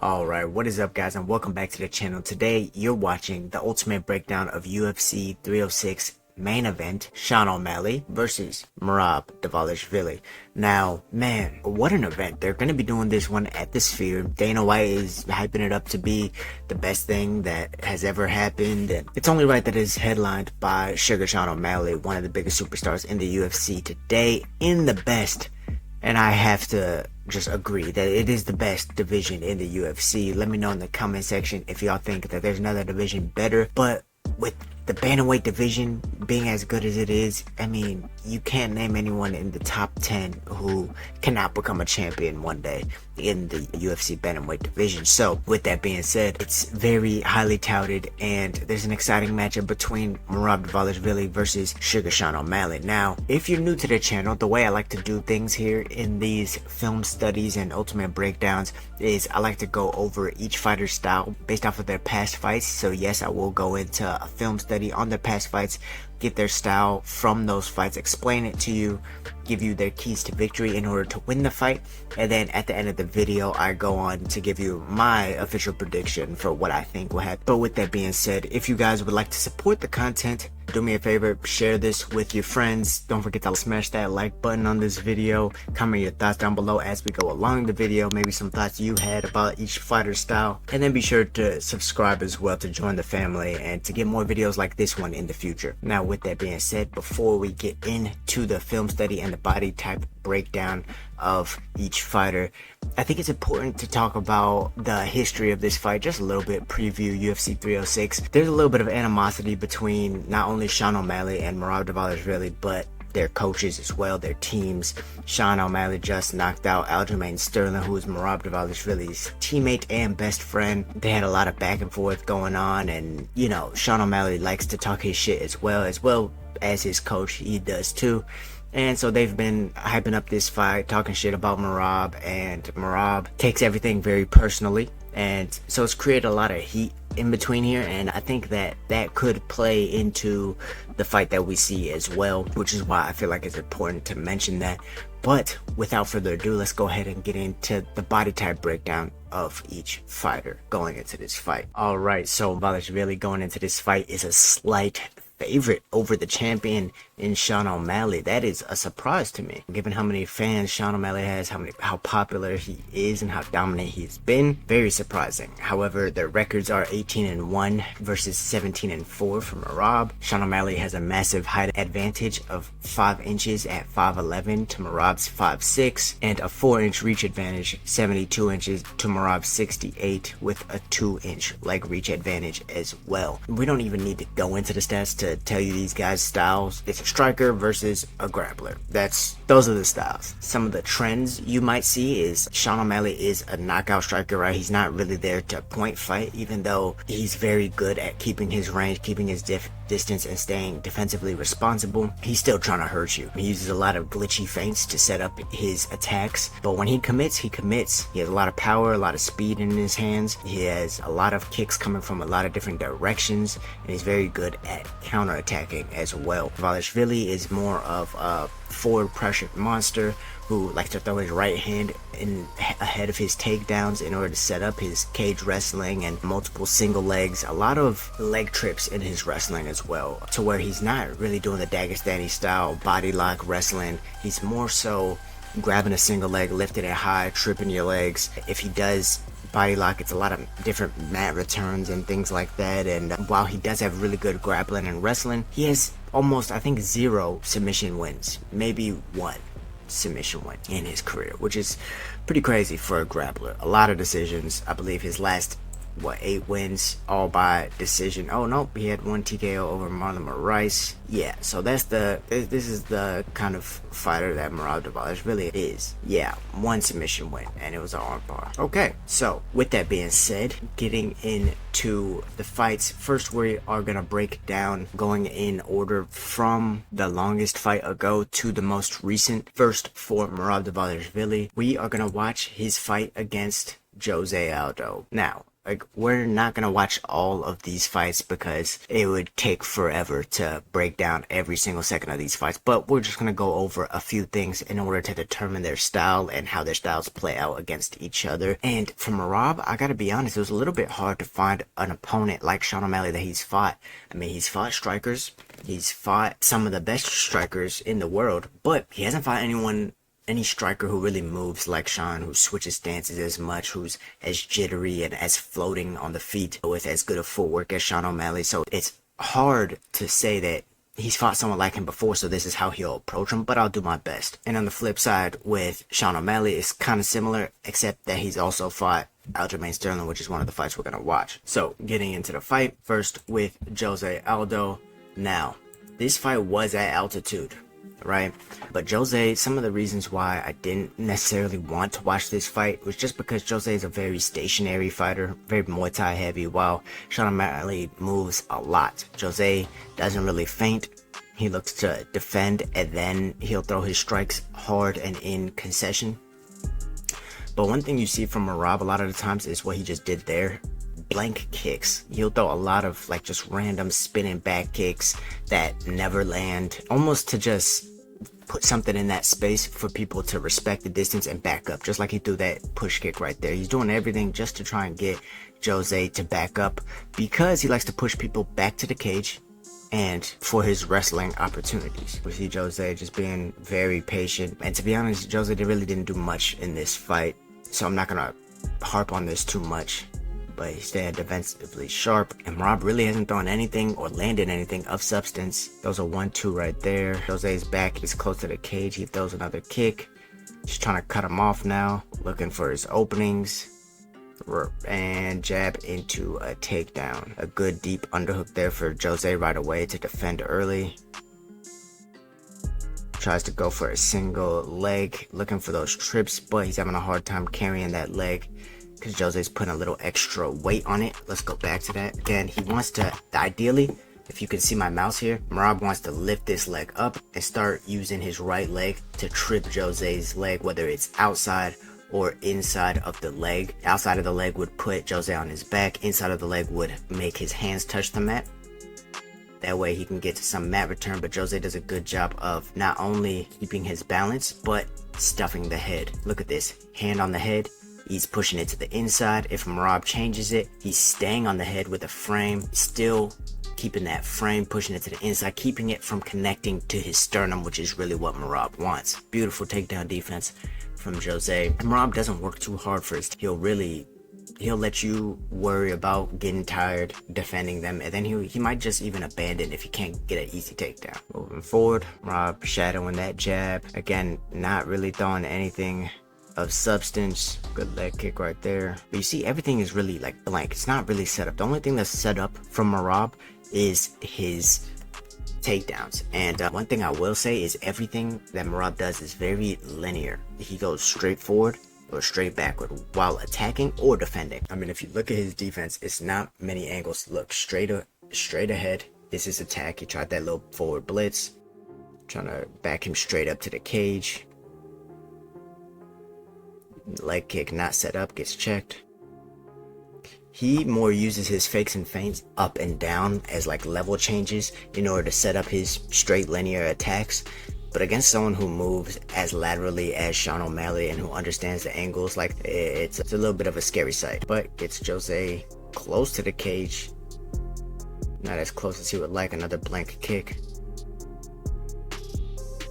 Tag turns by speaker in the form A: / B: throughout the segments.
A: Alright, what is up guys, and welcome back to the channel. Today you're watching the ultimate breakdown of UFC 306 main event, Sean O'Malley versus Merab Dvalishvili. Now, man, what an event. They're going to be doing this one at the Sphere. Dana White is hyping it up to be the best thing that has ever happened, and it's only right that it's headlined by Sugar Sean O'Malley, one of the biggest superstars in the UFC today, in the best. And I have to just agree that it is the best division in the UFC. Let me know in the comment section if y'all think that there's another division better. But with the bantamweight division being as good as it is, I mean, you can't name anyone in the top 10 who cannot become a champion one day in the UFC bantamweight division. So with that being said, it's very highly touted, and there's an exciting matchup between Merab Dvalishvili versus Sugar Sean O'Malley. Now, if you're new to the channel, the way I like to do things here in these film studies and ultimate breakdowns is I like to go over each fighter's style based off of their past fights. So yes, I will go into a film study on their past fights, get their style from those fights, explain it to you, give you their keys to victory in order to win the fight, and then at the end of the video I go on to give you my official prediction for what I think will happen. But with that being said, if you guys would like to support the content, do me a favor, share this with your friends. Don't forget to smash that like button on this video. Comment your thoughts down below as we go along the video, maybe some thoughts you had about each fighter's style, and then be sure to subscribe as well to join the family and to get more videos like this one in the future. Now with that being said, before we get into the film study and the body type breakdown of each fighter, I think it's important to talk about the history of this fight just a little bit. Preview UFC 306. There's a little bit of animosity between not only Sean O'Malley and Merab Dvalishvili, but their coaches as well, their teams. Sean O'Malley just knocked out Aljamain, who is Merab Dvalishvili's teammate and best friend. They had a lot of back and forth going on, and you know, Sean O'Malley likes to talk his shit as well as his coach. He does too. And so they've been hyping up this fight, talking shit about Merab, and Merab takes everything very personally. And so it's created a lot of heat in between here, and I think that that could play into the fight that we see as well, which is why I feel like it's important to mention that. But without further ado, let's go ahead and get into the body type breakdown of each fighter going into this fight. Alright, so Dvalishvili going into this fight is a slight favorite over the champion in Sean O'Malley. That is a surprise to me, given how many fans Sean O'Malley has, how popular he is, and how dominant he's been. Very surprising. However, their records are 18-1 versus 17-4 for Merab. Sean O'Malley has a massive height advantage of 5 inches at 5'11 to Merab's 5'6, and a 4-inch reach advantage, 72 inches to Merab's 68, with a 2-inch leg reach advantage as well. We don't even need to go into the stats to tell you these guys' styles. It's a striker versus a grappler. Those are the styles. Some of the trends you might see is Sean O'Malley is a knockout striker, right? He's not really there to point fight, even though he's very good at keeping his range, keeping his distance, and staying defensively responsible. He's still trying to hurt you. He uses a lot of glitchy feints to set up his attacks, but when he commits, he commits. He has a lot of power, a lot of speed in his hands. He has a lot of kicks coming from a lot of different directions, and he's very good at counter-attacking as well. Dvalishvili is more of a forward pressured monster who likes to throw his right hand in ahead of his takedowns in order to set up his cage wrestling and multiple single legs. A lot of leg trips in his wrestling as well, to where he's not really doing the Dagestani style body lock wrestling. He's more so grabbing a single leg, lifting it high, tripping your legs. If he does body lock, it's a lot of different mat returns and things like that. And while he does have really good grappling and wrestling, he has almost, I think, 0 submission wins, maybe 1 submission win in his career, which is pretty crazy for a grappler. A lot of decisions. I believe his last 8 wins all by decision. Oh no, he had 1 TKO over Marlon Moraes. Yeah, so this is the kind of fighter that Merab Dvalishvili is. Yeah, 1 submission win, and it was an armbar. Okay, so with that being said, getting into the fights, first we are gonna break down, going in order from the longest fight ago to the most recent. First, for Merab Dvalishvili, we are gonna watch his fight against Jose Aldo. Now, like, we're not gonna watch all of these fights because it would take forever to break down every single second of these fights, but we're just gonna go over a few things in order to determine their style and how their styles play out against each other. And for Merab, I gotta be honest, it was a little bit hard to find an opponent like Sean O'Malley that he's fought. I mean, he's fought strikers, he's fought some of the best strikers in the world, but he hasn't fought any striker who really moves like Sean, who switches stances as much, who's as jittery and as floating on the feet with as good a footwork as Sean O'Malley. So it's hard to say that he's fought someone like him before, so this is how he'll approach him, but I'll do my best. And on the flip side with Sean O'Malley, it's kind of similar, except that he's also fought Aljamain, which is one of the fights we're going to watch. So getting into the fight, first with Jose Aldo. Now, this fight was at altitude, right? But Jose, some of the reasons why I didn't necessarily want to watch this fight was just because Jose is a very stationary fighter, very Muay Thai heavy, while Sean O'Malley moves a lot. Jose doesn't really feint. He looks to defend, and then he'll throw his strikes hard and in concession. But one thing you see from Merab a lot of the times is what he just did there. Blank kicks. He'll throw a lot of like just random spinning back kicks that never land, almost to just put something in that space for people to respect the distance and back up, just like he threw that push kick right there. He's doing everything just to try and get Jose to back up because he likes to push people back to the cage and for his wrestling opportunities. We see Jose just being very patient, and to be honest, Jose really didn't do much in this fight, so I'm not gonna harp on this too much. But he stayed defensively sharp, and Merab really hasn't thrown anything or landed anything of substance. Those are 1-2 right there. Jose's back is close to the cage. He throws another kick. Just trying to cut him off now, looking for his openings, and jab into a takedown. A good deep underhook there for Jose right away to defend early. Tries to go for a single leg, looking for those trips, but he's having a hard time carrying that leg because Jose's putting a little extra weight on it. Let's go back to that. Again, he wants to, ideally, if you can see my mouse here, Merab wants to lift this leg up and start using his right leg to trip Jose's leg, whether it's outside or inside of the leg. Outside of the leg would put Jose on his back. Inside of the leg would make his hands touch the mat. That way he can get to some mat return, but Jose does a good job of not only keeping his balance, but stuffing the head. Look at this, hand on the head. He's pushing it to the inside. If Merab changes it, he's staying on the head with a frame, still keeping that frame, pushing it to the inside, keeping it from connecting to his sternum, which is really what Merab wants. Beautiful takedown defense from Jose. And Merab doesn't work too hard for his, he'll let you worry about getting tired defending them, and then he might just even abandon if he can't get an easy takedown. Moving forward, Merab shadowing that jab. Again, not really throwing anything of substance. Good leg kick right there. But you see, everything is really like blank. It's not really set up. The only thing that's set up from Merab is his takedowns. And one thing I will say is everything that Merab does is very linear. He goes straight forward or straight backward while attacking or defending. I mean, if you look at his defense, it's not many angles. Look straight ahead. This is attack. He tried that little forward blitz, trying to back him straight up to the cage. Leg kick not set up, gets checked. He more uses his fakes and feints up and down as like level changes in order to set up his straight linear attacks. But against someone who moves as laterally as Sean O'Malley and who understands the angles, like it's a little bit of a scary sight. But gets Jose close to the cage. Not as close as he would like. Another blank kick.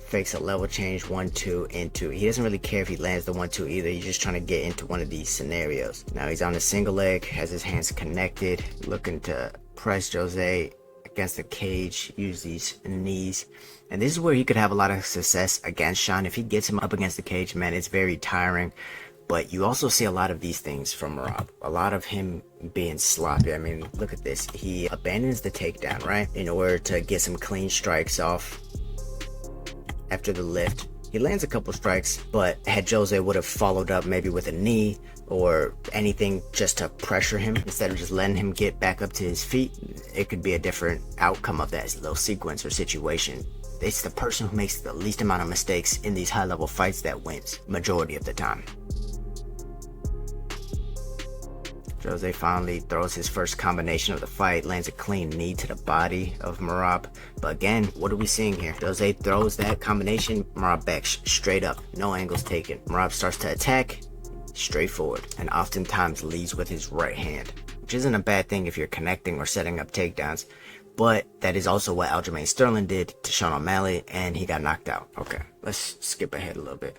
A: Fakes a level change, 1-2 into. He doesn't really care if he lands the 1-2 either. He's just trying to get into one of these scenarios. Now he's on a single leg, has his hands connected, looking to press Jose against the cage, use these knees. And this is where he could have a lot of success against Sean. If he gets him up against the cage, man, it's very tiring. But you also see a lot of these things from Merab. A lot of him being sloppy. I mean, look at this. He abandons the takedown, right? In order to get some clean strikes off. After the lift, he lands a couple strikes, but had Jose would have followed up maybe with a knee or anything just to pressure him instead of just letting him get back up to his feet, it could be a different outcome of that little sequence or situation. It's the person who makes the least amount of mistakes in these high-level fights that wins majority of the time. Jose finally throws his first combination of the fight, lands a clean knee to the body of Merab. But again, what are we seeing here? Jose throws that combination, Merab backs straight up, no angles taken. Merab starts to attack, straightforward, and oftentimes leads with his right hand, which isn't a bad thing if you're connecting or setting up takedowns. But that is also what Aljamain did to Sean O'Malley, and he got knocked out. Okay, let's skip ahead a little bit.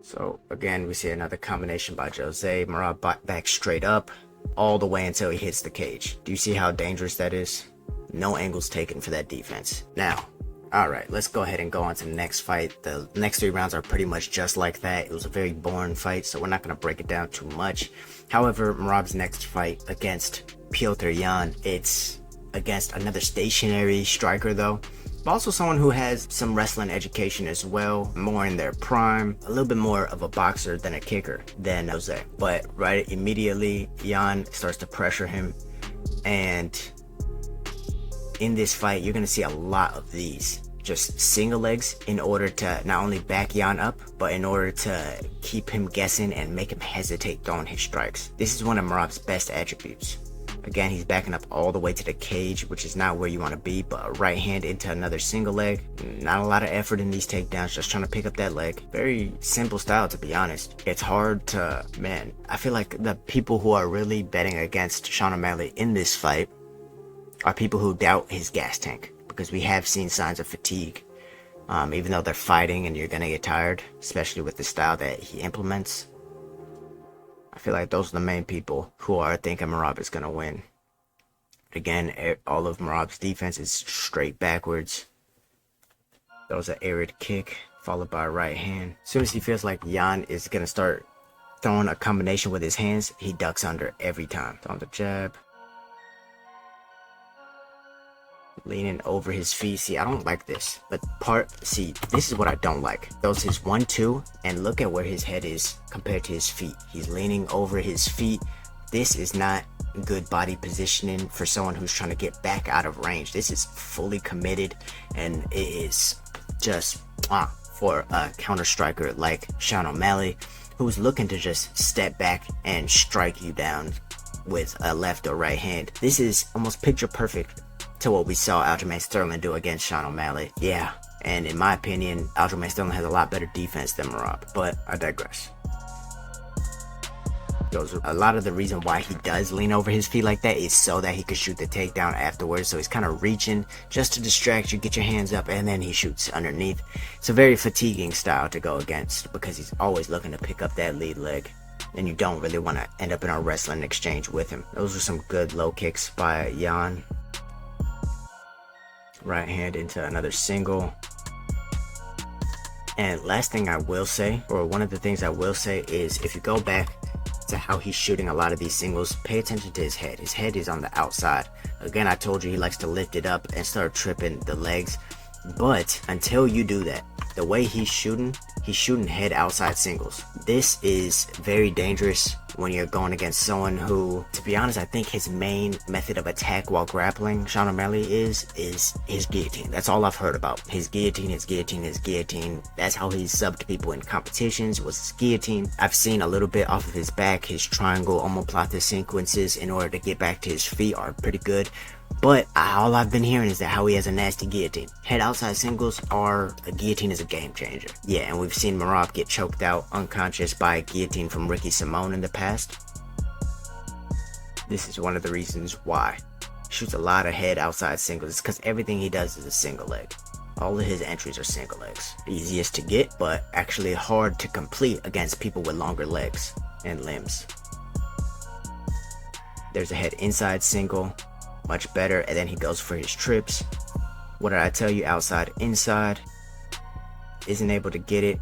A: So again, we see another combination by Jose. Merab back straight up all the way until he hits the cage. Do you see how dangerous that is? No angles taken for that defense. Now, all right, let's go ahead and go on to the next fight. The next 3 rounds are pretty much just like that. It was a very boring fight, so we're not going to break it down too much. However, Merab's next fight against Petr Yan, it's against another stationary striker though, but also someone who has some wrestling education as well, more in their prime, a little bit more of a boxer than a kicker than Jose. But right immediately, Yan starts to pressure him, and in this fight, you're going to see a lot of these. Just single legs in order to not only back Yan up, but in order to keep him guessing and make him hesitate throwing his strikes. This is one of Merab's best attributes. Again, he's backing up all the way to the cage, which is not where you want to be, but a right hand into another single leg. Not a lot of effort in these takedowns, just trying to pick up that leg. Very simple style, to be honest. It's hard to, man, I feel like the people who are really betting against Sean O'Malley in this fight are people who doubt his gas tank, because we have seen signs of fatigue. Even though they're fighting and you're gonna get tired, especially with the style that he implements. I feel like those are the main people who are thinking Merab is gonna win. Again, all of Merab's defense is straight backwards. Throws an arid kick, followed by a right hand. As soon as he feels like Yan is gonna start throwing a combination with his hands, he ducks under every time. On the jab. Leaning over his feet. See, I don't like this. But this is what I don't like. Throws his 1-2, and look at where his head is compared to his feet. He's leaning over his feet. This is not good body positioning for someone who's trying to get back out of range. This is fully committed, and it is just for a counter striker like Sean O'Malley, who's looking to just step back and strike you down with a left or right hand. This is almost picture perfect to what we saw Aljamain do against Sean O'Malley. Yeah, and in my opinion, Aljamain has a lot better defense than Merab, but I digress. A lot of the reason why he does lean over his feet like that is so that he could shoot the takedown afterwards. So he's kind of reaching just to distract you, get your hands up, and then he shoots underneath. It's a very fatiguing style to go against because he's always looking to pick up that lead leg, and you don't really want to end up in a wrestling exchange with him. Those were some good low kicks by Yan. Right hand into another single. And last thing I will say, or one of the things I will say, is if you go back to how he's shooting a lot of these singles, pay attention to his head. His head is on the outside. Again, I told you he likes to lift it up and start tripping the legs. But until you do that, the way he's shooting head outside singles. This is very dangerous when you're going against someone who, to be honest, I think his main method of attack while grappling Sean O'Malley is his guillotine. That's all I've heard about. His guillotine, his guillotine, his guillotine. That's how he's subbed people in competitions, was his guillotine. I've seen a little bit off of his back. His triangle omoplata sequences in order to get back to his feet are pretty good. But all I've been hearing is that how he has a nasty guillotine. Head outside singles a guillotine is a game changer. Yeah, and we've seen Merab get choked out unconscious by a guillotine from Ricky Simone in the past. This is one of the reasons why. He shoots a lot of head outside singles. It's because everything he does is a single leg. All of his entries are single legs. Easiest to get, but actually hard to complete against people with longer legs and limbs. There's a head inside single. Much better, and then he goes for his trips. What did I tell you? Outside, inside. Isn't able to get it,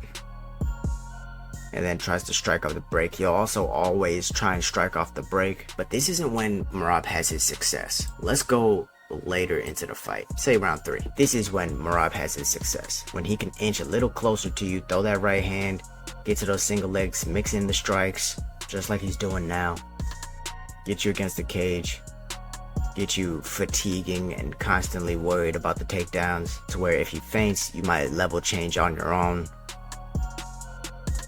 A: and then tries to strike off the break. He'll also always try and strike off the break, but this isn't when Merab has his success. Let's go later into the fight, say round 3. This is when Merab has his success, when he can inch a little closer to you, throw that right hand, get to those single legs, mix in the strikes just like he's doing now, get you against the cage, get you fatiguing and constantly worried about the takedowns, to where if he faints, you might level change on your own.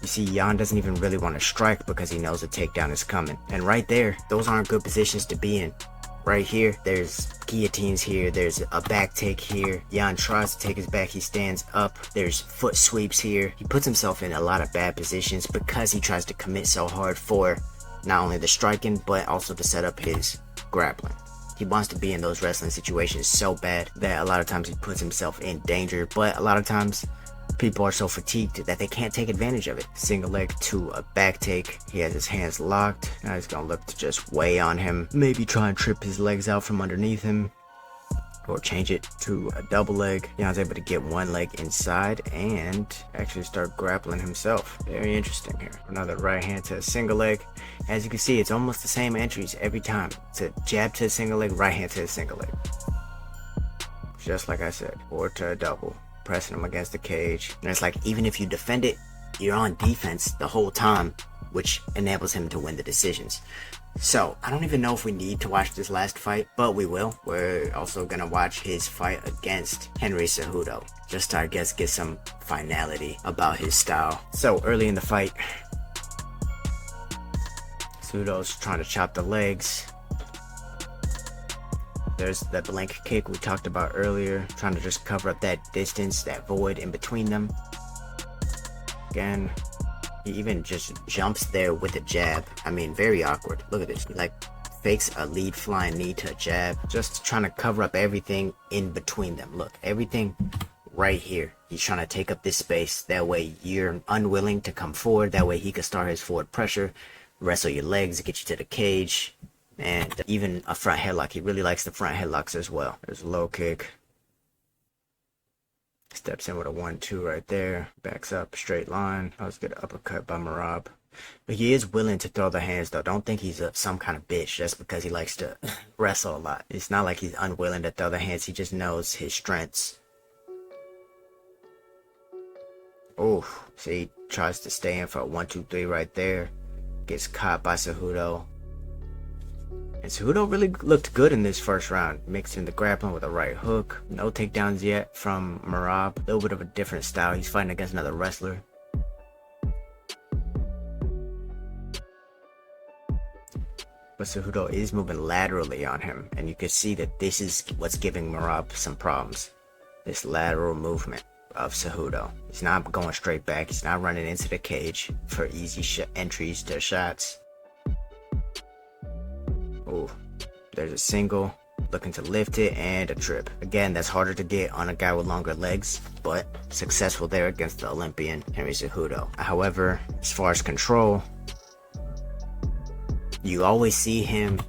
A: You see Jan doesn't even really want to strike because he knows a takedown is coming. And right there, those aren't good positions to be in. Right here, there's guillotines here, there's a back take here. Jan tries to take his back, he stands up. There's foot sweeps here. He puts himself in a lot of bad positions because he tries to commit so hard for not only the striking, but also to set up his grappling. He wants to be in those wrestling situations so bad that a lot of times he puts himself in danger, but a lot of times people are so fatigued that they can't take advantage of it. Single leg to a back take. He has his hands locked. Now he's gonna look to just weigh on him. Maybe try and trip his legs out from underneath him. Or change it to a double leg. Jan's able to get one leg inside and actually start grappling himself. Very interesting here. Another right hand to a single leg. As you can see, it's almost the same entries every time. It's a jab to a single leg, right hand to a single leg. Just like I said, or to a double. Pressing him against the cage. And it's like, even if you defend it, you're on defense the whole time, which enables him to win the decisions. So, I don't even know if we need to watch this last fight, but we will. We're also gonna watch his fight against Henry Cejudo, just to, I guess, get some finality about his style. So, early in the fight, Cejudo's trying to chop the legs. There's the blank kick we talked about earlier, trying to just cover up that distance, that void in between them. Again, he even just jumps there with a jab. I mean, very awkward. Look at this. He like fakes a lead flying knee to a jab, just trying to cover up everything in between them. Look, everything right here. He's trying to take up this space. That way you're unwilling to come forward. That way he can start his forward pressure, wrestle your legs, get you to the cage. And even a front headlock. He really likes the front headlocks as well. There's a low kick. Steps in with a 1-2 right there. Backs up, straight line. That was a good uppercut by Merab. But he is willing to throw the hands though. Don't think he's some kind of bitch just because he likes to wrestle a lot. It's not like he's unwilling to throw the hands. He just knows his strengths. Oh, see, he tries to stay in for a 1-2-3 right there. Gets caught by Cejudo. And Cejudo really looked good in this first round, mixing the grappling with a right hook. No takedowns yet from Merab. A little bit of a different style. He's fighting against another wrestler. But Cejudo is moving laterally on him, and you can see that this is what's giving Merab some problems. This lateral movement of Cejudo. He's not going straight back. He's not running into the cage for easy entries to shots. Ooh, there's a single, looking to lift it, and a trip. Again, that's harder to get on a guy with longer legs, but successful there against the Olympian Henry Cejudo. However, as far as control, you always see him.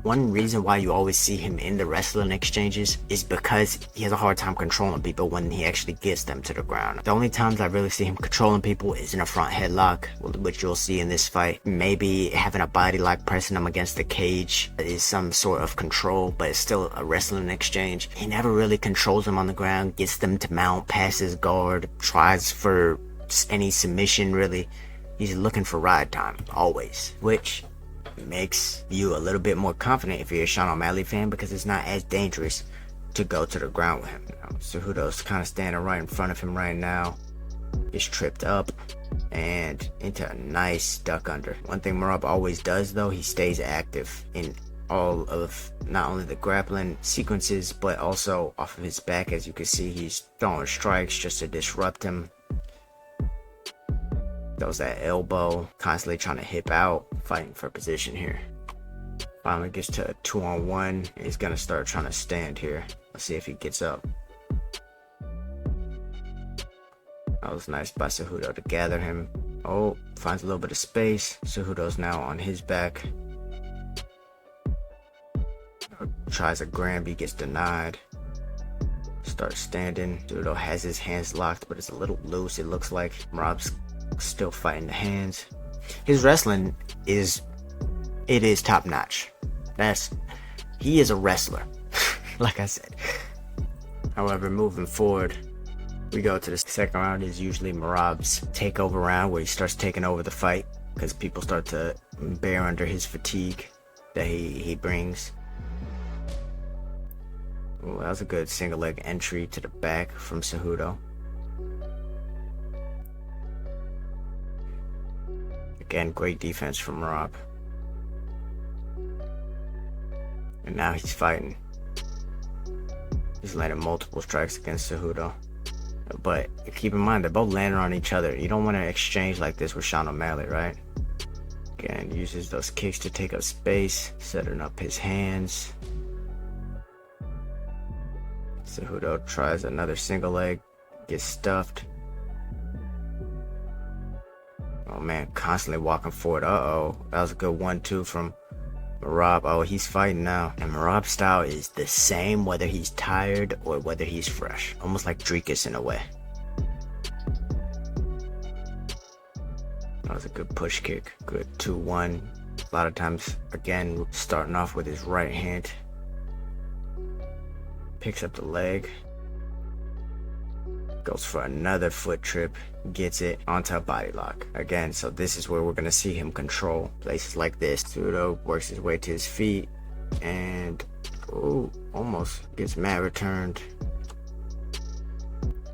A: One reason why you always see him in the wrestling exchanges is because he has a hard time controlling people when he actually gets them to the ground. The only times I really see him controlling people is in a front headlock, which you'll see in this fight. Maybe having a body lock, pressing them against the cage is some sort of control, but it's still a wrestling exchange. He never really controls them on the ground, gets them to mount, passes guard, tries for any submission really. He's looking for ride time, always, which makes you a little bit more confident if you're a Sean O'Malley fan, because it's not as dangerous to go to the ground with him. Cejudo's kind of standing right in front of him right now. Gets tripped up and into a nice duck under. One thing Merab always does though, he stays active in all of not only the grappling sequences but also off of his back. As you can see, he's throwing strikes just to disrupt him. Throws that elbow, constantly trying to hip out, fighting for position here. Finally gets to a 2-on-1. He's gonna start trying to stand here. Let's see if he gets up. That was nice by Cejudo to gather him. Oh, finds a little bit of space. Cejudo's now on his back. Tries a Granby, gets denied. Starts standing. Cejudo has his hands locked, but it's a little loose. It looks like Merab's still fighting the hands. His wrestling is top notch. He is a wrestler. Like I said. However, moving forward, we go to the second round. Is usually Merab's takeover round, where he starts taking over the fight because people start to bear under his fatigue that he brings. Ooh, that was a good single leg entry to the back from Cejudo. Again, great defense from Merab. And now he's fighting. He's landing multiple strikes against Cejudo. But keep in mind, they're both landing on each other. You don't want to exchange like this with Sean O'Malley, right? Again, uses those kicks to take up space, setting up his hands. Cejudo tries another single leg, gets stuffed. Oh man, constantly walking forward. Uh-oh, that was a good 1-2 from Merab. Oh, he's fighting now. And Merab's style is the same whether he's tired or whether he's fresh. Almost like Dricus in a way. That was a good push kick. Good 2-1. A lot of times, again, starting off with his right hand. Picks up the leg. Goes for another foot trip. Gets it onto a body lock. Again, so this is where we're going to see him control places like this. Cejudo works his way to his feet. And, ooh, almost gets mat returned.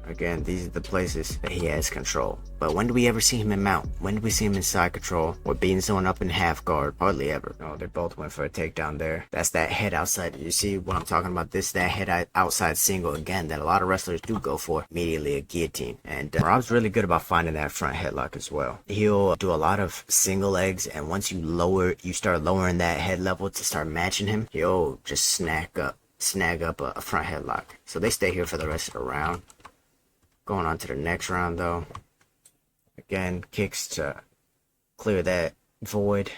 A: Again, these are the places that he has control. But when do we ever see him in mount? When do we see him in side control or beating someone up in half guard? Hardly ever. No, they both went for a takedown there. That's that head outside. You see what I'm talking about? This, that head outside single again that a lot of wrestlers do go for. Immediately a guillotine. And Merab's really good about finding that front headlock as well. He'll do a lot of single legs, and once you start lowering that head level to start matching him, he'll just snag up a front headlock. So they stay here for the rest of the round. Going on to the next round though. Again, kicks to clear that void.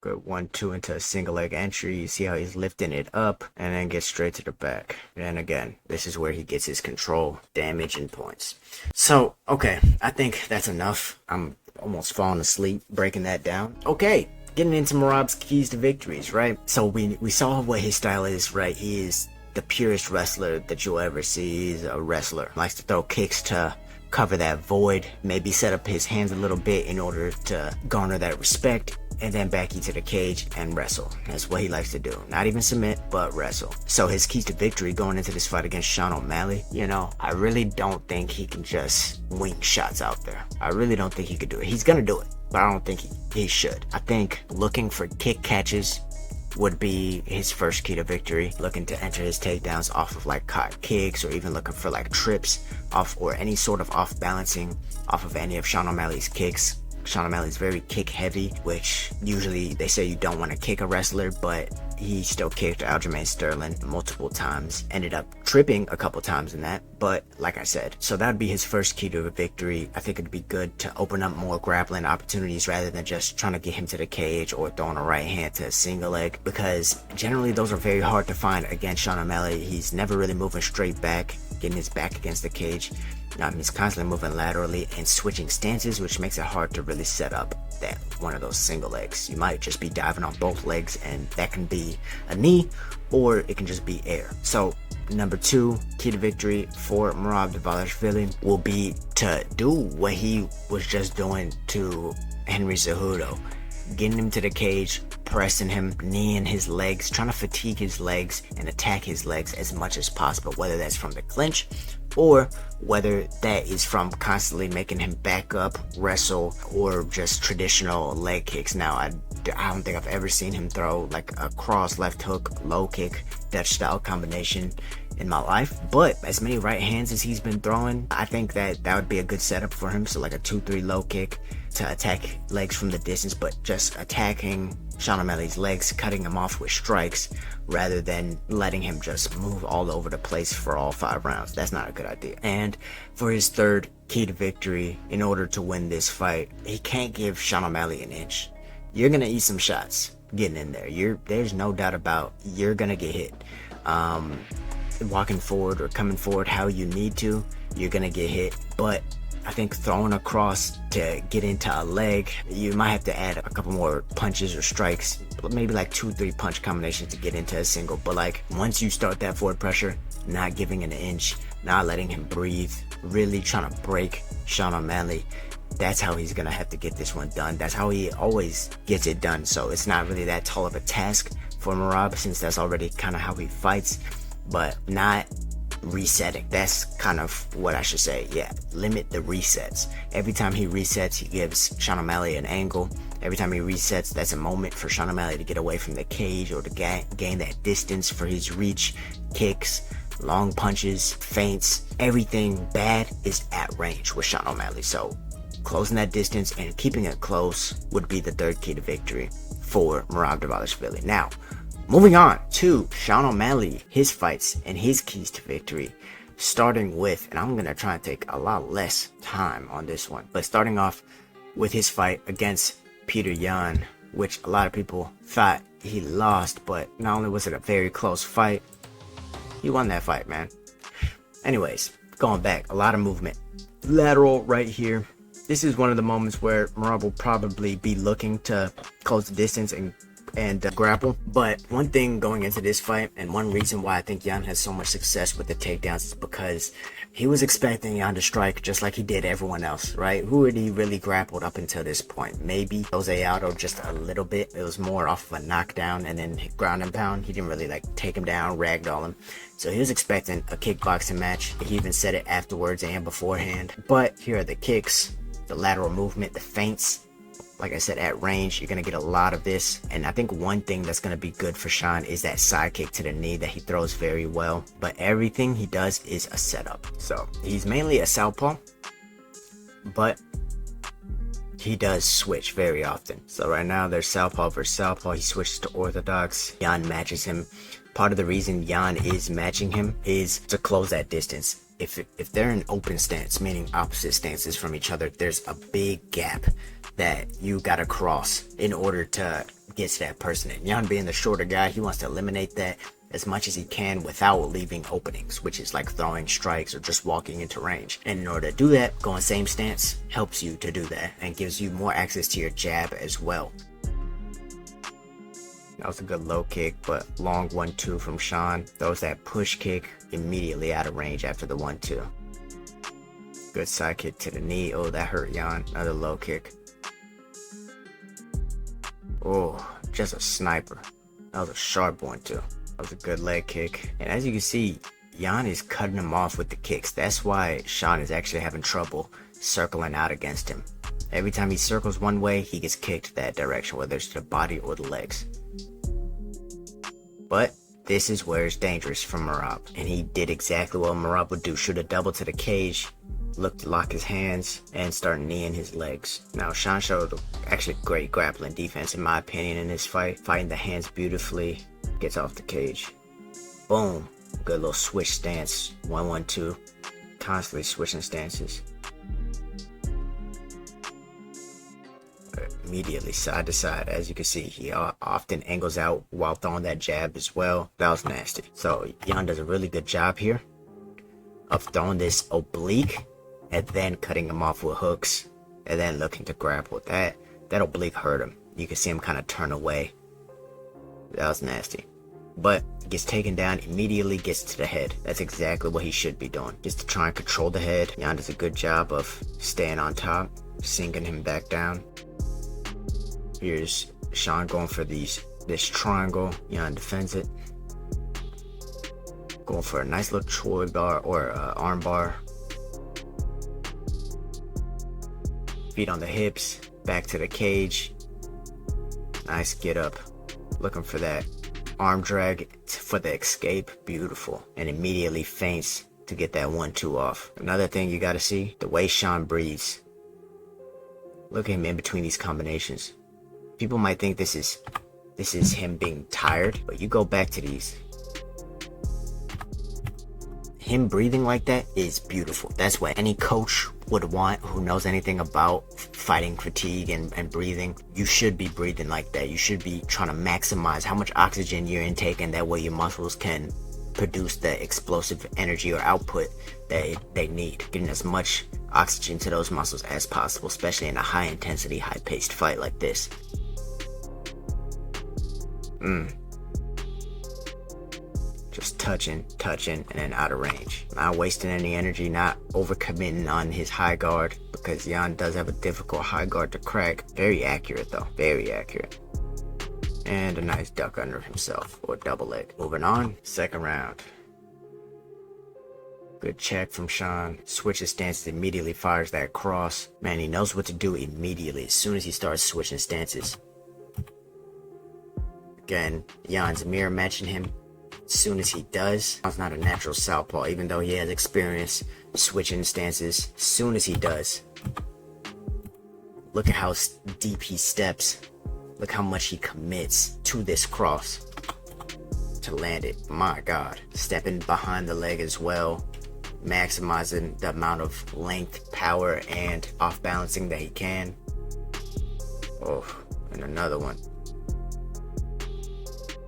A: Good 1-2 into a single leg entry. You see how he's lifting it up and then gets straight to the back. And again, this is where he gets his control, damage, and points. So, okay, I think that's enough. I'm almost falling asleep breaking that down. Okay, getting into Merab's keys to victories, right? So we saw what his style is, right? He is the purest wrestler that you'll ever see. He's a wrestler. Likes to throw kicks to cover that void, maybe set up his hands a little bit in order to garner that respect, and then back into the cage and wrestle. That's what he likes to do. Not even submit, but wrestle. So his keys to victory going into this fight against Sean O'Malley, you know, I really don't think he can just wink shots out there. I really don't think he could do it. He's gonna do it, but I don't think he should. I think looking for kick catches would be his first key to victory. Looking to enter his takedowns off of like caught kicks, or even looking for like trips off or any sort of off balancing off of any of Sean O'Malley's kicks. Sean O'Malley's very kick heavy, which usually they say you don't want to kick a wrestler, but he still kicked Aljamain Sterling multiple times. Ended up tripping a couple times in that, but like I said, so that'd be his first key to a victory. I think it'd be good to open up more grappling opportunities rather than just trying to get him to the cage or throwing a right hand to a single leg, because generally those are very hard to find against Sean O'Malley. He's never really moving straight back, getting his back against the cage. He's constantly moving laterally and switching stances, which makes it hard to really set up that one of those single legs. You might just be diving on both legs, and that can be a knee or it can just be air. So number 2 key to victory for Merab Dvalishvili will be to do what he was just doing to Henry Cejudo. Getting him to the cage, pressing him, kneeing his legs, trying to fatigue his legs and attack his legs as much as possible, whether that's from the clinch or whether that is from constantly making him back up, wrestle, or just traditional leg kicks. Now, I don't think I've ever seen him throw like a cross left hook, low kick, Dutch style combination in my life, but as many right hands as he's been throwing, I think that would be a good setup for him. So like a 2-3 low kick to attack legs from the distance, but just attacking Sean O'Malley's legs, cutting him off with strikes rather than letting him just move all over the place for all 5 rounds. That's not a good idea. And for his third key to victory, in order to win this fight, he can't give Sean O'Malley an inch. You're gonna eat some shots getting in there. There's no doubt about you're gonna get hit. Walking forward or coming forward how you need to, you're gonna get hit. But I think throwing across to get into a leg, you might have to add a couple more punches or strikes, maybe like 2-3 punch combinations to get into a single. But like once you start that forward pressure, not giving an inch, not letting him breathe, really trying to break Sean O'Malley, that's how he's gonna have to get this one done. That's how he always gets it done. So it's not really that tall of a task for Merab, since that's already kind of how he fights, but not resetting. That's kind of what I should say. Yeah, limit the resets. Every time he resets, he gives Sean O'Malley an angle. Every time he resets, that's a moment for Sean O'Malley to get away from the cage or to gain that distance for his reach, kicks, long punches, feints. Everything bad is at range with Sean O'Malley. So closing that distance and keeping it close would be the third key to victory for Merab Dvalishvili. Now, moving on to Sean O'Malley, his fights and his keys to victory. Starting with, and I'm going to try and take a lot less time on this one, but starting off with his fight against Petr Yan, which a lot of people thought he lost, but not only was it a very close fight, he won that fight, man. Anyways, going back, a lot of movement. Lateral right here. This is one of the moments where Merab will probably be looking to close the distance and grapple. But one thing going into this fight, and one reason why I think Yan has so much success with the takedowns, is because he was expecting Yan to strike just like he did everyone else, right? Who had he really grappled up until this point? Maybe Jose Aldo just a little bit. It was more off of a knockdown and then ground and pound. He didn't really like take him down, ragdoll him. So he was expecting a kickboxing match. He even said it afterwards and beforehand. But here are the kicks, the lateral movement, the feints. Like I said, at range, you're going to get a lot of this. And I think one thing that's going to be good for Sean is that side kick to the knee that he throws very well. But everything he does is a setup. So he's mainly a southpaw, but he does switch very often. So right now there's southpaw versus southpaw. He switches to orthodox. Yan matches him. Part of the reason Yan is matching him is to close that distance. If they're in open stance, meaning opposite stances from each other, there's a big gap that you gotta cross in order to get to that person. And Yan being the shorter guy, he wants to eliminate that as much as he can without leaving openings, which is like throwing strikes or just walking into range. And in order to do that, going same stance helps you to do that and gives you more access to your jab as well. That was a good low kick, but long 1-2 from Sean. Throws that push kick immediately out of range after the 1-2. Good side kick to the knee. Oh, that hurt Yan. Another low kick. Oh, just a sniper. That was a sharp one too. That was a good leg kick. And as you can see, Yan is cutting him off with the kicks. That's why Sean is actually having trouble circling out against him. Every time he circles one way, he gets kicked that direction, whether it's to the body or the legs. But this is where it's dangerous for Merab. And he did exactly what Merab would do. Shoot a double to the cage, look to lock his hands, and start kneeing his legs. Now, Sean showed actually great grappling defense, in my opinion, in this fight. Fighting the hands beautifully. Gets off the cage. Boom. Good little switch stance. 1-1-2. Constantly switching stances. Immediately side to side. As you can see, he often angles out while throwing that jab as well. That was nasty. So Yan does a really good job here of throwing this oblique and then cutting him off with hooks and then looking to grapple. That oblique hurt him. You can see him kind of turn away. That was nasty. But gets taken down, immediately gets to the head. That's exactly what he should be doing. Just to try and control the head. Yan does a good job of staying on top, sinking him back down. Here's Sean going for this triangle. Yan defends it. Going for a nice little Choi bar or arm bar. Feet on the hips. Back to the cage. Nice get up. Looking for that arm drag for the escape. Beautiful. And immediately feints to get that 1-2 off. Another thing you gotta see, the way Sean breathes. Look at him in between these combinations. People might think this is him being tired, but you go back to these. Him breathing like that is beautiful. That's what any coach would want who knows anything about fighting fatigue and breathing. You should be breathing like that. You should be trying to maximize how much oxygen you're intaking. That way your muscles can produce the explosive energy or output that they need. Getting as much oxygen to those muscles as possible, especially in a high intensity, high paced fight like this. Just touching, and then out of range. Not wasting any energy, not overcommitting on his high guard, because Yan does have a difficult high guard to crack. Very accurate though, very accurate. And a nice duck under himself, or double leg. Moving on, second round. Good check from Sean. Switches stances, immediately fires that cross. Man, he knows what to do immediately as soon as he starts switching stances. Again, Jan's mirror matching him as soon as he does. He's not a natural southpaw, even though he has experience switching stances as soon as he does. Look at how deep he steps. Look how much he commits to this cross to land it. My God. Stepping behind the leg as well, maximizing the amount of length, power, and off balancing that he can. Oh, and another one.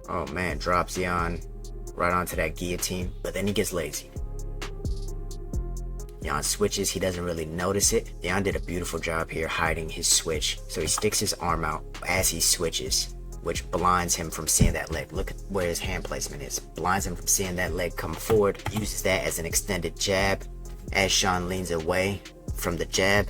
A: Oh man, drops Jan right onto that guillotine, but then he gets lazy. Jan switches, he doesn't really notice it. Jan did a beautiful job here hiding his switch. So he sticks his arm out as he switches, which blinds him from seeing that leg. Look at where his hand placement is. Blinds him from seeing that leg come forward. Uses that as an extended jab. As Sean leans away from the jab,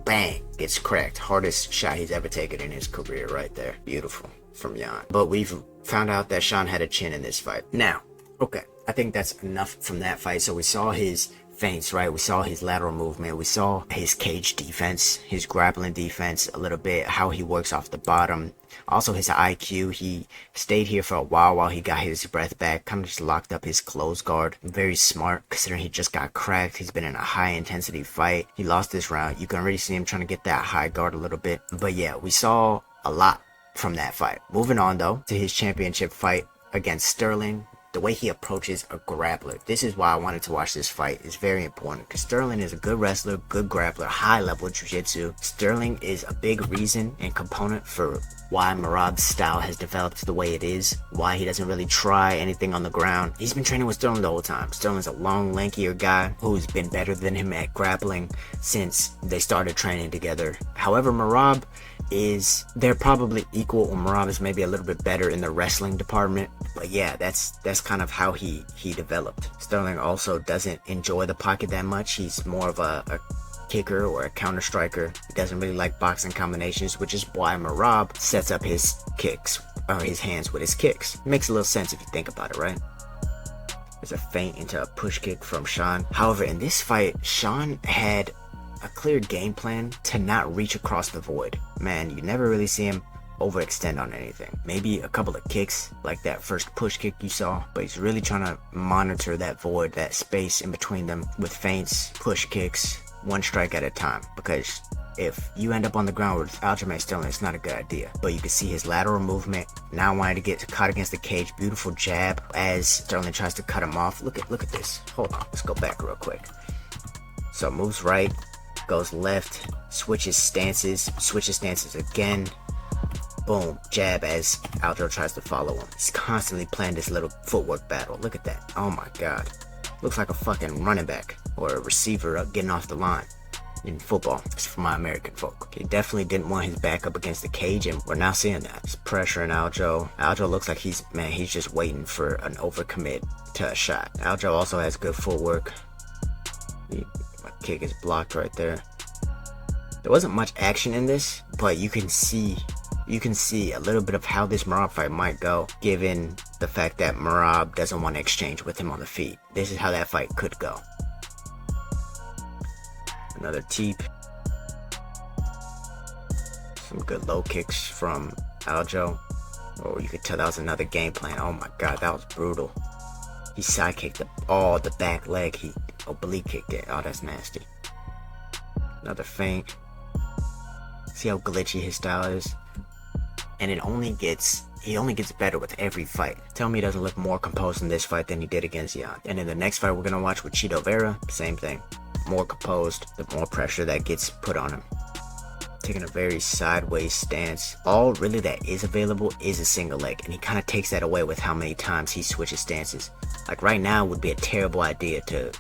A: bang, gets cracked. Hardest shot he's ever taken in his career right there. Beautiful from Jan. But we've found out that Sean had a chin in this fight. Now, okay, I think that's enough from that fight. So we saw his feints, right? We saw his lateral movement. We saw his cage defense, his grappling defense a little bit, how he works off the bottom. Also his IQ. He stayed here for a while he got his breath back, kind of just locked up his close guard. Very smart considering he just got cracked. He's been in a high intensity fight. He lost this round. You can already see him trying to get that high guard a little bit. But yeah, we saw a lot from that fight. Moving on though to his championship fight against Sterling. The way he approaches a grappler. This is why I wanted to watch this fight. It's very important because Sterling is a good wrestler, good grappler, high level jiu-jitsu. Sterling is a big reason and component for why Merab's style has developed the way it is, why he doesn't really try anything on the ground. He's been training with Sterling the whole time. Sterling's a long, lankier guy who's been better than him at grappling since they started training together. However, Merab they're probably equal, or Merab is maybe a little bit better in the wrestling department. But yeah, that's kind of how he developed. Sterling also doesn't enjoy the pocket that much. He's more of a kicker or a counter striker. He doesn't really like boxing combinations, which is why Merab sets up his kicks, or his hands with his kicks. Makes a little sense if you think about it, right? There's a feint into a push kick from Sean. However, in this fight, Sean had a clear game plan to not reach across the void. Man, you never really see him overextend on anything. Maybe a couple of kicks like that first push kick you saw, but he's really trying to monitor that void, that space in between them with feints, push kicks, one strike at a time, because if you end up on the ground with Aljamain Sterling, it's not a good idea. But you can see his lateral movement, now wanting to get caught against the cage. Beautiful jab as Sterling tries to cut him off. Look at this. Hold on, let's go back real quick. So moves right, goes left, switches stances again. Boom, jab as Aldo tries to follow him. He's constantly playing this little footwork battle. Look at that. Oh my God. Looks like a fucking running back or a receiver up getting off the line in football. It's for my American folk. He definitely didn't want his back up against the cage, and we're now seeing that. He's pressuring Aldo. Aldo looks like he's just waiting for an overcommit to a shot. Aldo also has good footwork. My kick is blocked right there. There wasn't much action in this, but you can see a little bit of how this Merab fight might go, given the fact that Merab doesn't want to exchange with him on the feet. This is how that fight could go. Another teep. Some good low kicks from Aldo. Oh, you could tell that was another game plan. Oh my God, that was brutal. He sidekicked the back leg. He oblique kicked it. Oh, that's nasty. Another feint. See how glitchy his style is? And he only gets better with every fight. Tell me he doesn't look more composed in this fight than he did against Jan. And in the next fight we're gonna watch with Chito Vera, same thing. More composed, the more pressure that gets put on him. Taking a very sideways stance. All really that is available is a single leg, and he kind of takes that away with how many times he switches stances. Like right now would be a terrible idea to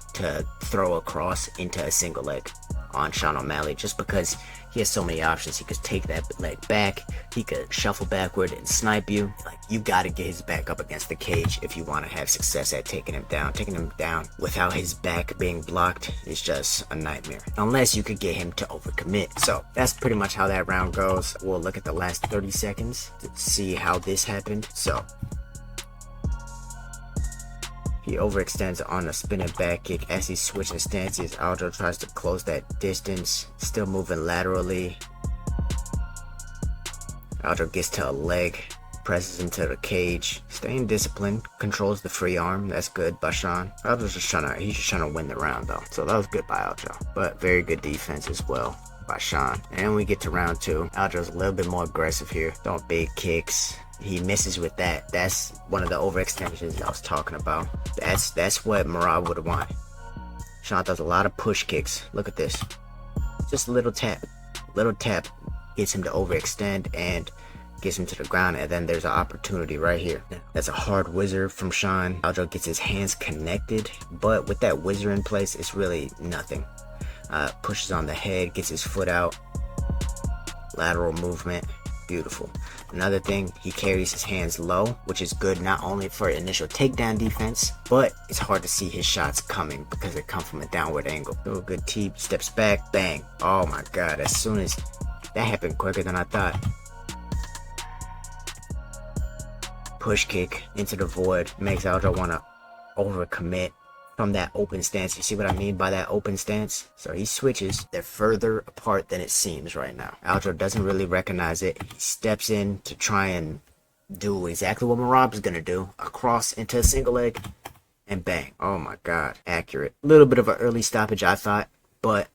A: throw a cross into a single leg on Sean O'Malley, just because he has so many options. He could take that leg back, he could shuffle backward and snipe you. Like, you gotta get his back up against the cage if you want to have success at taking him down. Taking him down without his back being blocked is just a nightmare, unless you could get him to overcommit. So that's pretty much how that round goes. We'll look at the last 30 seconds to see how this happened. So He overextends on a spinning back kick. As he's switching stances, Aldo tries to close that distance, still moving laterally. Aldo gets to a leg, presses into the cage, staying disciplined, controls the free arm. That's good by Sean. Aldo's just trying to win the round though, so that was good by Aldo, but very good defense as well by Sean. And we get to round 2. Aldo's a little bit more aggressive here, throwing big kicks. He misses with that. That's one of the overextensions I was talking about. That's what Merab would have wanted. Sean does a lot of push kicks. Look at this. Just a little tap. Little tap gets him to overextend and gets him to the ground, and then there's an opportunity right here. That's a hard whizzer from Sean. Aldo gets his hands connected, but with that whizzer in place, it's really nothing. Pushes on the head, gets his foot out. Lateral movement. Beautiful. Another thing, he carries his hands low, which is good not only for initial takedown defense, but it's hard to see his shots coming because they come from a downward angle. So a good teep, steps back, bang. Oh my god, as soon as that happened quicker than I thought. Push kick into the void makes Aldo want to overcommit from that open stance. You see what I mean by that open stance? So he switches. They're further apart than it seems right now. Aldo doesn't really recognize it. He steps in to try and do exactly what Merab is going to do. A cross into a single leg and bang. Oh my god. Accurate. A little bit of an early stoppage I thought, but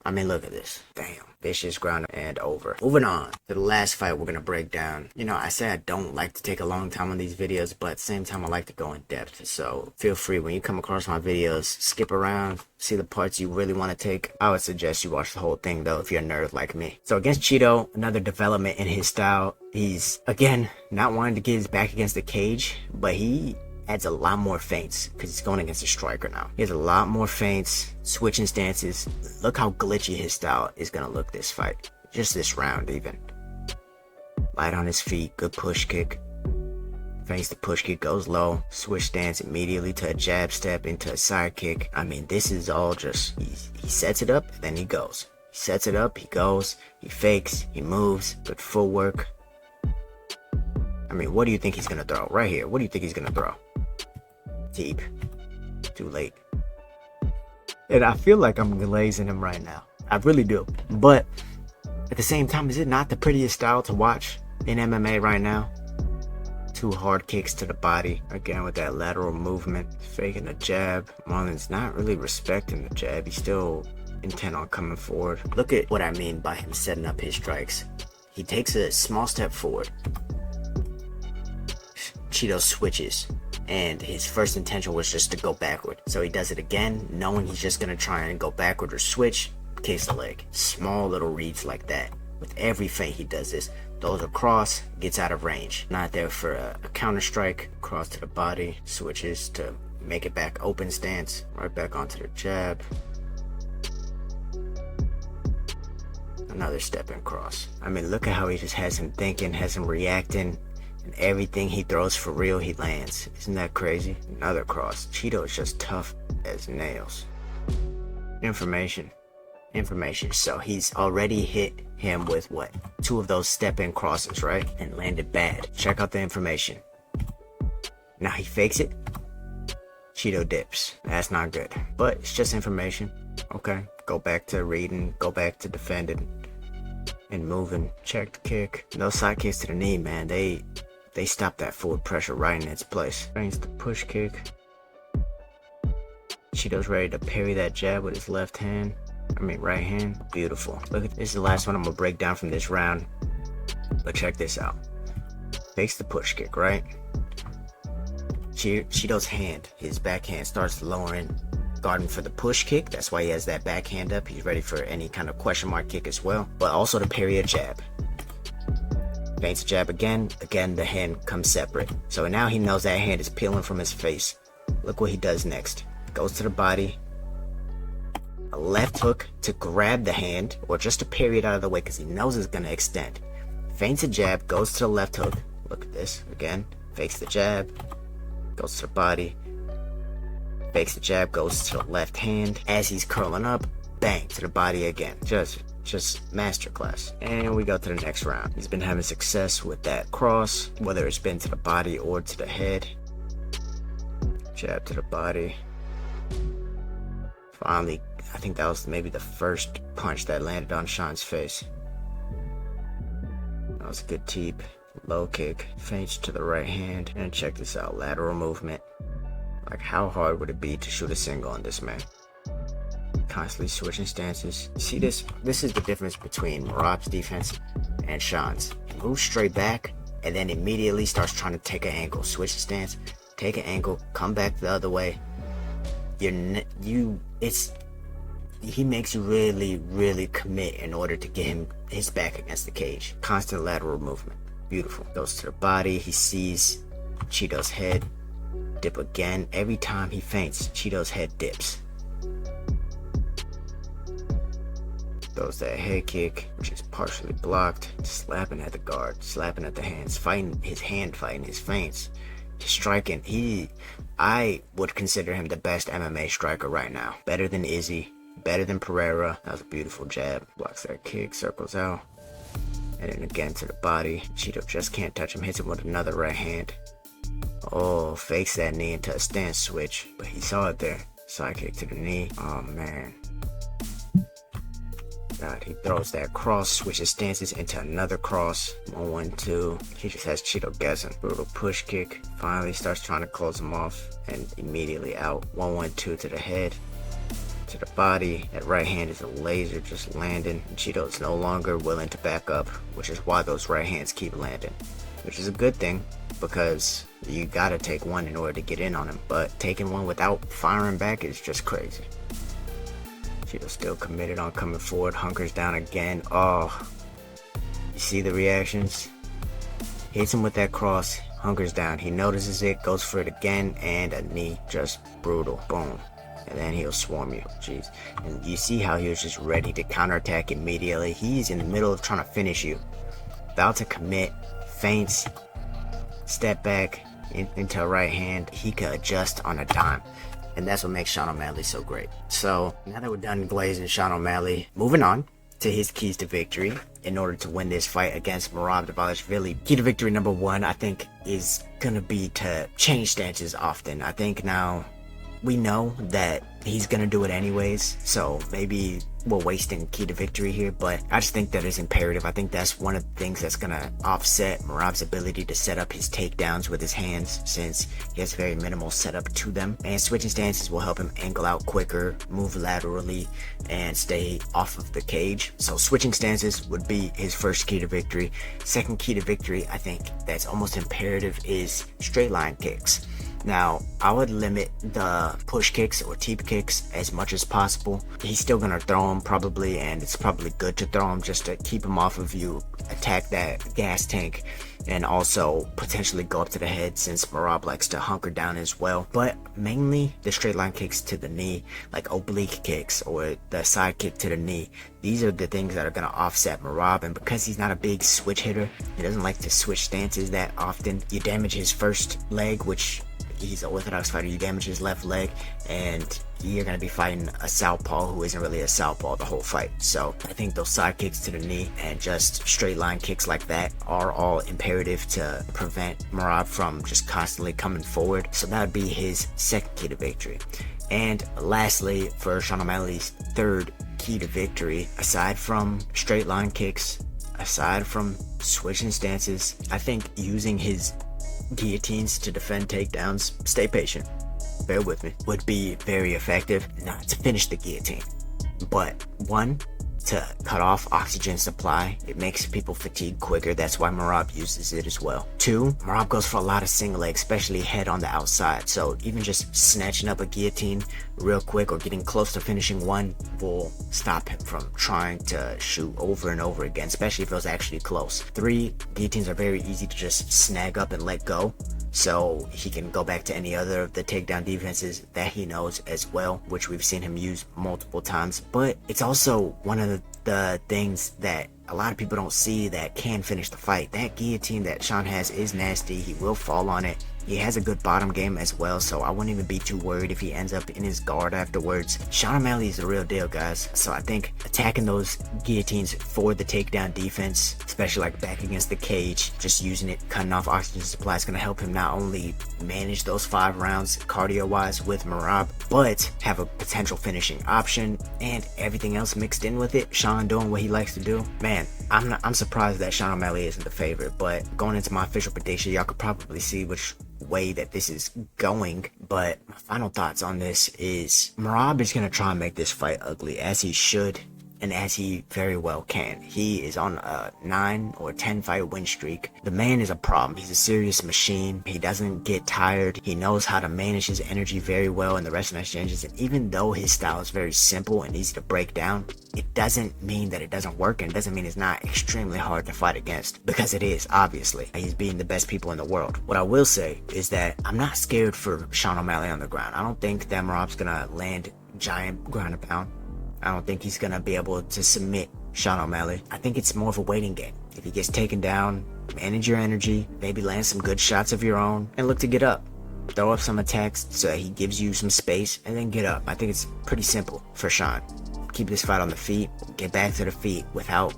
A: I mean, look at this. Damn. Vicious ground and over. Moving on to the last fight we're going to break down. You know, I say I don't like to take a long time on these videos, but at the same time, I like to go in depth. So feel free when you come across my videos, skip around, see the parts you really want to take. I would suggest you watch the whole thing though if you're a nerd like me. So against Chito, another development in his style. He's, again, not wanting to get his back against the cage, but he adds a lot more feints because he's going against a striker now. He has a lot more feints, switching stances. Look how glitchy his style is going to look this fight. Just this round even. Light on his feet, good push kick. Feints the push kick, goes low, switch stance immediately to a jab step into a side kick. I mean, this is all just, he sets it up, then he goes. He sets it up, he goes, he fakes, he moves, good footwork. I mean, what do you think he's going to throw? Right here, what do you think he's going to throw? Deep. Too late. And I feel like I'm glazing him right now. I really do. But at the same time, is it not the prettiest style to watch in MMA right now? 2 hard kicks to the body. Again, with that lateral movement. Faking a jab. Marlon's not really respecting the jab. He's still intent on coming forward. Look at what I mean by him setting up his strikes. He takes a small step forward. Chito switches. And his first intention was just to go backward. So he does it again, knowing he's just going to try and go backward or switch, case the leg. Small little reads like that. With every feint he does this. Throws across, gets out of range. Not there for a counter strike. Cross to the body, switches to make it back open stance. Right back onto the jab. Another step and cross. I mean, look at how he just has him thinking, has him reacting. And everything he throws for real, he lands. Isn't that crazy? Another cross. Chito is just tough as nails. Information. So he's already hit him with what? 2 of those step-in crosses, right? And landed bad. Check out the information. Now he fakes it. Chito dips. That's not good. But it's just information. Okay. Go back to reading. Go back to defending. And moving. Check the kick. Those side kicks to the knee, man. They stop that forward pressure right in its place. Feigns the push kick. Chito's ready to parry that jab with his left hand. I mean right hand. Beautiful. Look at this. Is the last one I'm gonna break down from this round. But check this out. Fakes the push kick, right? Chito's hand, his backhand starts lowering, guarding for the push kick. That's why he has that backhand up. He's ready for any kind of question mark kick as well. But also to parry a jab. Feints a jab again. Again, the hand comes separate. So now he knows that hand is peeling from his face. Look what he does next. Goes to the body. A left hook to grab the hand, or just to parry it out of the way because he knows it's going to extend. Feints a jab, goes to the left hook. Look at this. Again, fakes the jab. Goes to the body. Fakes the jab, goes to the left hand. As he's curling up, bang, to the body again. Just masterclass. And we go to the next round. He's been having success with that cross, whether it's been to the body or to the head. Jab to the body. Finally, I think that was maybe the first punch that landed on Sean's face. That was a good teep. Low kick, feints to the right hand, and check this out, lateral movement. Like, how hard would it be to shoot a single on this man? Constantly switching stances. See this? This is the difference between Merab's defense and Sean's. He moves straight back, and then immediately starts trying to take an angle. Switch the stance, take an angle, come back the other way. He makes you really commit in order to get his back against the cage. Constant lateral movement. Beautiful. Goes to the body. He sees Chito's head. Dip again. Every time he feints, Chito's head dips. Throws that head kick, which is partially blocked. Slapping at the guard. Slapping at the hands. Fighting his feints. Striking. I would consider him the best MMA striker right now. Better than Izzy. Better than Pereira. That was a beautiful jab. Blocks that kick. Circles out. And then again to the body. Chito just can't touch him. Hits him with another right hand. Oh, fakes that knee into a stance switch. But he saw it there. Side kick to the knee. Oh, man. God, he throws that cross. Switches stances into another cross. 1-1-2. He just has Chito guessing. Brutal push kick. Finally starts trying to close him off. And immediately out. 1-1-2 to the head. To the body. That right hand is a laser just landing. Chito is no longer willing to back up, which is why those right hands keep landing, which is a good thing because you gotta take one in order to get in on him, but taking one without firing back is just crazy. Chito still committed on coming forward, hunkers down again. Oh, you see the reactions? Hits him with that cross, hunkers down. He notices it, goes for it again, and a knee, just brutal. Boom. And then he'll swarm you. Jeez. And you see how he was just ready to counterattack immediately. He's in the middle of trying to finish you. About to commit. Feints. Step back into a right hand. He could adjust on a dime. And that's what makes Sean O'Malley so great. So, now that we're done glazing Sean O'Malley, moving on to his keys to victory in order to win this fight against Merab Dvalishvili. Key to victory number one, I think, is going to be to change stances often. I think now we know that he's gonna do it anyways, so maybe we're wasting key to victory here, but I just think that is imperative. I think that's one of the things that's gonna offset Merab's ability to set up his takedowns with his hands, since he has very minimal setup to them, and switching stances will help him angle out quicker, move laterally, and stay off of the cage. So switching stances would be his first key to victory. Second key to victory, I think that's almost imperative, is straight line kicks. Now, I would limit the push kicks or teep kicks as much as possible. He's still gonna throw them probably, and it's probably good to throw them just to keep him off of you, attack that gas tank, and also potentially go up to the head, since Merab likes to hunker down as well. But mainly the straight line kicks to the knee, like oblique kicks or the side kick to the knee. These are the things that are going to offset Merab, and because he's not a big switch hitter, he doesn't like to switch stances that often. You damage his first leg, which he's an orthodox fighter, you damage his left leg, and you're going to be fighting a southpaw who isn't really a southpaw the whole fight. So I think those side kicks to the knee and just straight line kicks like that are all imperative to prevent Merab from just constantly coming forward. So that would be his second key to victory. And lastly, for Sean O'Malley's third key to victory, aside from straight line kicks, aside from switching stances, I think using his guillotines to defend takedowns, stay patient, bear with me, would be very effective. Not to finish the guillotine, but one, to cut off oxygen supply. It makes people fatigue quicker. That's why Merab uses it as well. Two, Merab goes for a lot of single leg, especially head on the outside. So even just snatching up a guillotine real quick or getting close to finishing one will stop him from trying to shoot over and over again, especially if it was actually close. Three, guillotines are very easy to just snag up and let go, so he can go back to any other of the takedown defenses that he knows as well, which we've seen him use multiple times. But it's also one of the things that a lot of people don't see that can finish the fight. That guillotine that Sean has is nasty. He will fall on it, He has a good bottom game as well, so I wouldn't even be too worried if he ends up in his guard afterwards. Sean O'Malley is the real deal, guys. So I think attacking those guillotines for the takedown defense, especially like back against the cage, just using it, cutting off oxygen supply, is going to help him not only manage those 5 rounds cardio-wise with Merab, but have a potential finishing option and everything else mixed in with it. Sean doing what he likes to do. Man, I'm surprised that Sean O'Malley isn't the favorite, but going into my official prediction, y'all could probably see which way that this is going. But my final thoughts on this is Merab is going to try and make this fight ugly, as he should and as he very well can. He is on a 9 or 10 fight win streak. The man is a problem. He's a serious machine. He doesn't get tired. He knows how to manage his energy very well in the wrestling exchanges. And even though his style is very simple and easy to break down, it doesn't mean that it doesn't work, and it doesn't mean it's not extremely hard to fight against, because it is. Obviously, he's beating the best people in the world. What I will say is that I'm not scared for Sean O'Malley on the ground. I don't think that Merab's gonna land giant ground and pound. I don't think he's gonna be able to submit Sean O'Malley. I think it's more of a waiting game. If he gets taken down, manage your energy, maybe land some good shots of your own, and look to get up. Throw up some attacks so that he gives you some space, and then get up. I think it's pretty simple for Sean. Keep this fight on the feet, get back to the feet without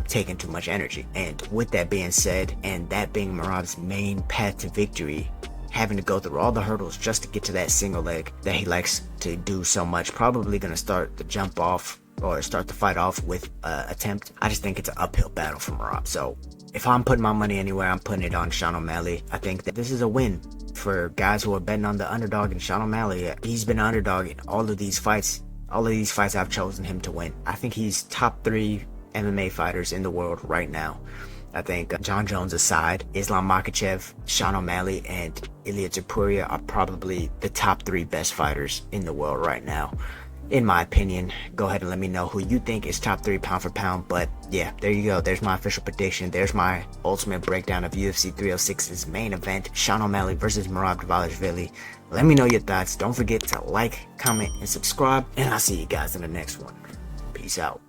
A: taking too much energy. And with that being said, and that being Merab's main path to victory, having to go through all the hurdles just to get to that single leg that he likes to do so much, probably going to start the jump off or start the fight off with attempt. I just think it's an uphill battle for Merab. So if I'm putting my money anywhere, I'm putting it on Sean O'Malley. I think that this is a win for guys who are betting on the underdog, and Sean O'Malley, he's been an underdog in all of these fights. All of these fights I've chosen him to win. I think he's top 3 MMA fighters in the world right now. I think John Jones aside, Islam Makhachev, Sean O'Malley, and Ilia Topuria are probably the top 3 best fighters in the world right now, in my opinion. Go ahead and let me know who you think is top 3 pound for pound. But yeah, there you go. There's my official prediction. There's my ultimate breakdown of UFC 306's main event, Sean O'Malley versus Merab Dvalishvili. Let me know your thoughts. Don't forget to like, comment, and subscribe, and I'll see you guys in the next one. Peace out.